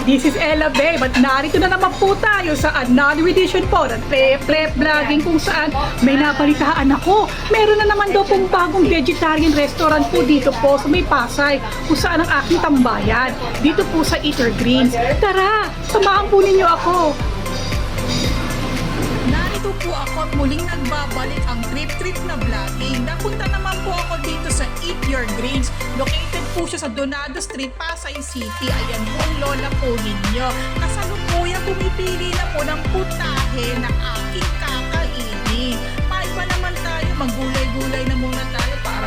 This is Ella Babe at narito na naman po tayo sa another edition po ng Plep Vlogging kung saan may nabalitaan ako. Meron na naman daw pong bagong vegetarian restaurant po dito po sa may Pasay kung saan ang aking tambayan. Dito po sa Eater Greens. Tara, samahan po ninyo ako. Narito po ako at muling nagbabalik ang trip na vlogging. Napunta naman po ako dito sa Eat Your Greens. Located po siya sa Donado Street, Pasay City. Ayan po ang lola po ninyo. Kasalukuyan pumipili na po ng putahe na aking kakainin. Paiba naman tayo, maggulay-gulay na muna tayo para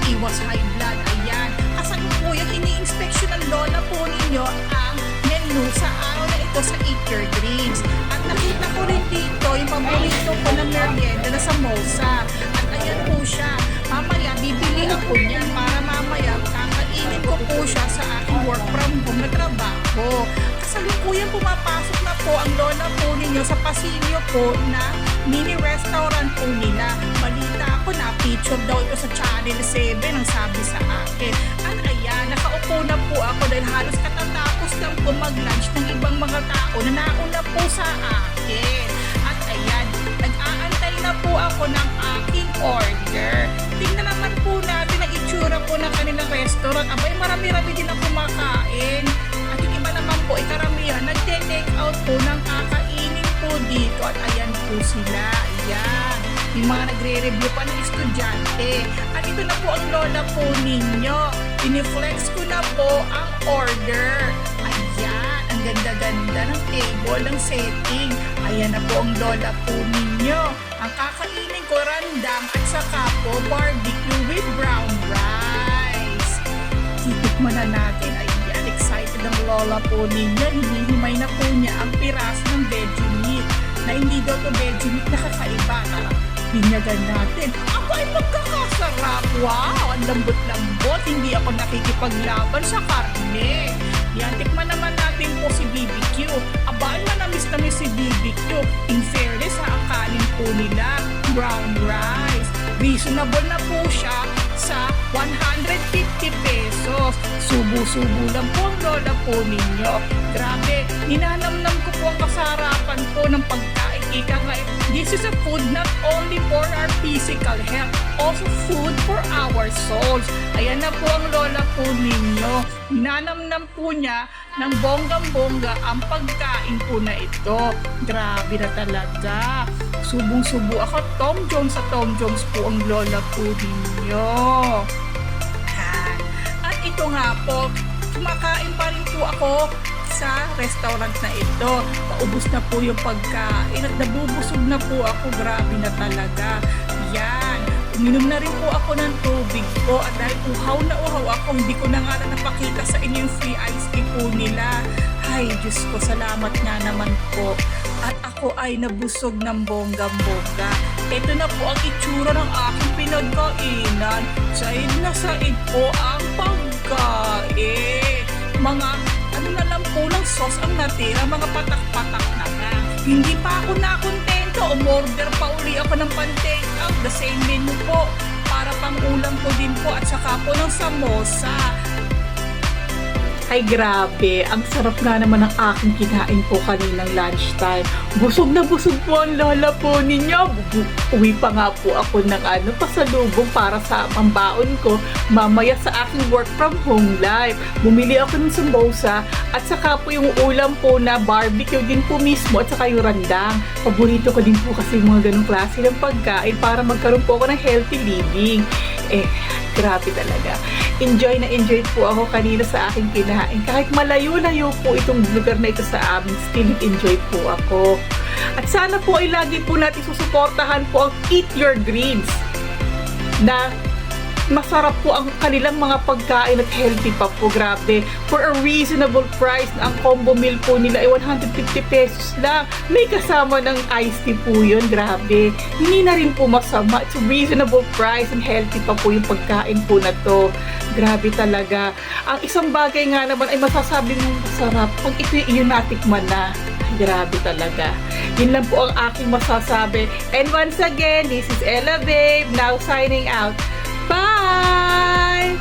iwas high blood. Ayan, kasalukuyan ini-inspection ng lola po ninyo ang menu sa araw na ito sa Eat Your Greens. At nakita ko rin dito yung paborito ko na merienda na samosa. At ayan po siya. Mamaya bibili ako niyan para mamaya kakainin ko po siya sa aking work from home na trabaho. Kasalukuyan pumapasok na po ang lola po ninyo sa pasilyo po na mini restaurant po nila. Balita ako na feature daw ito sa Channel 7 ang sabi sa akin. At ayan, nakaupo na po ako dahil halos katatapos lang po mag-lunch ng ibang mga tao na nauna po sa akin. At ayan, nag-aantay na po ako ng aking order. Tingnan naman po natin ang itsura po ng kanilang restaurant. Abay, marami-rami din ang kumakain. At yung iba naman po, karamihan, nag-take out po ng kakainin po dito. At ayan po sila. Ayan. Yung mga nagre-review pa ng estudyante. At ito na po ang lola po ninyo. Piniflex ko na po ang order. Ayan. Ang ganda-ganda ng table, ng setting. Ayan na po ang lola po ninyo. Ang kakainin ko, randang at saka po barbecue with brown rice. Titikman na natin. Ayan, excited ang lola po ninyo. Hinihimay na po niya ang piraso ng veggie meat. Na hindi daw to veggie meat na kakaiba. Binyagan natin. Ako ay magkakasarap. Wow, ang lambot-lambot. Hindi ako nakikipaglaban sa karne. Yan, tikman naman natin po si BBQ. Aba, manamis-namis si BBQ. In fairness, ang kanin po nila, brown rice. Reasonable na po siya sa 150 pesos. Subo-subo lang po ang lola po ninyo. Grabe, ninanamnam ko po ang kasarapan po ng pagkain. Ika nga, this is a food not only for our physical health, also food for our souls. Ayan na po ang lola po ninyo. Ninanamnam po niya ng bonggang-bongga ang pagkain po na ito. Grabe na talaga. Subong-subo ako. Tom Jones sa Tom Jones po ang lola po ninyo. At ito nga po, kumakain pa rin po ako sa restaurant na ito. Paubos na po yung pagkain at nabubusog na po ako. Grabe na talaga. Yan. Uminom na rin po ako ng tubig po at dahil uhaw na uhaw ako, hindi ko na nga napakita sa inyo yung free iced tea po nila. Ay, Diyos ko, salamat nga naman po. At ako ay nabusog ng bonggang-bongga. Ito na po ang itsura ng aking pinagkainan. Said na said po ang pagkain. Mga ano na lang po ng sauce ang natira, mga patak-patak na nga. Hindi pa ako nakontento, umorder pa uli ako ng pan-take out, the same menu po, para pang ulam ko din po at saka po ng samosa. Ay grabe, ang sarap nga naman ng aking kinain po kaninang lunchtime. Busog na busog po ang lola po ninyo. Uwi pa nga po ako ng pasalubong para sa pambaon ko mamaya sa aking work from home life. Bumili ako ng samosa at saka po yung ulam po na barbecue din po mismo at saka yung randang. Paborito ko din po kasi mga ganong klase ng pagkain para magkaroon po ako ng healthy living. Grabe talaga. Enjoy na enjoy po ako kanina sa aking kinain. Kahit malayo-layo po itong lugar na ito sa amin, still enjoy po ako. At sana po ay lagi po natin susuportahan po ang Eat Your Greens na masarap po ang kanilang mga pagkain at healthy pa po. Grabe. For a reasonable price, ang combo meal po nila ay 150 pesos lang. May kasama ng iced tea po yun. Grabe. Hindi na rin po masama. It's a reasonable price and healthy pa po yung pagkain po na to. Grabe talaga. Ang isang bagay nga naman ay masasabi mong masarap pag ito yung natikman na. Grabe talaga. Yun lang po ang aking masasabi. And once again, this is Ella Babe, now signing out. Bye!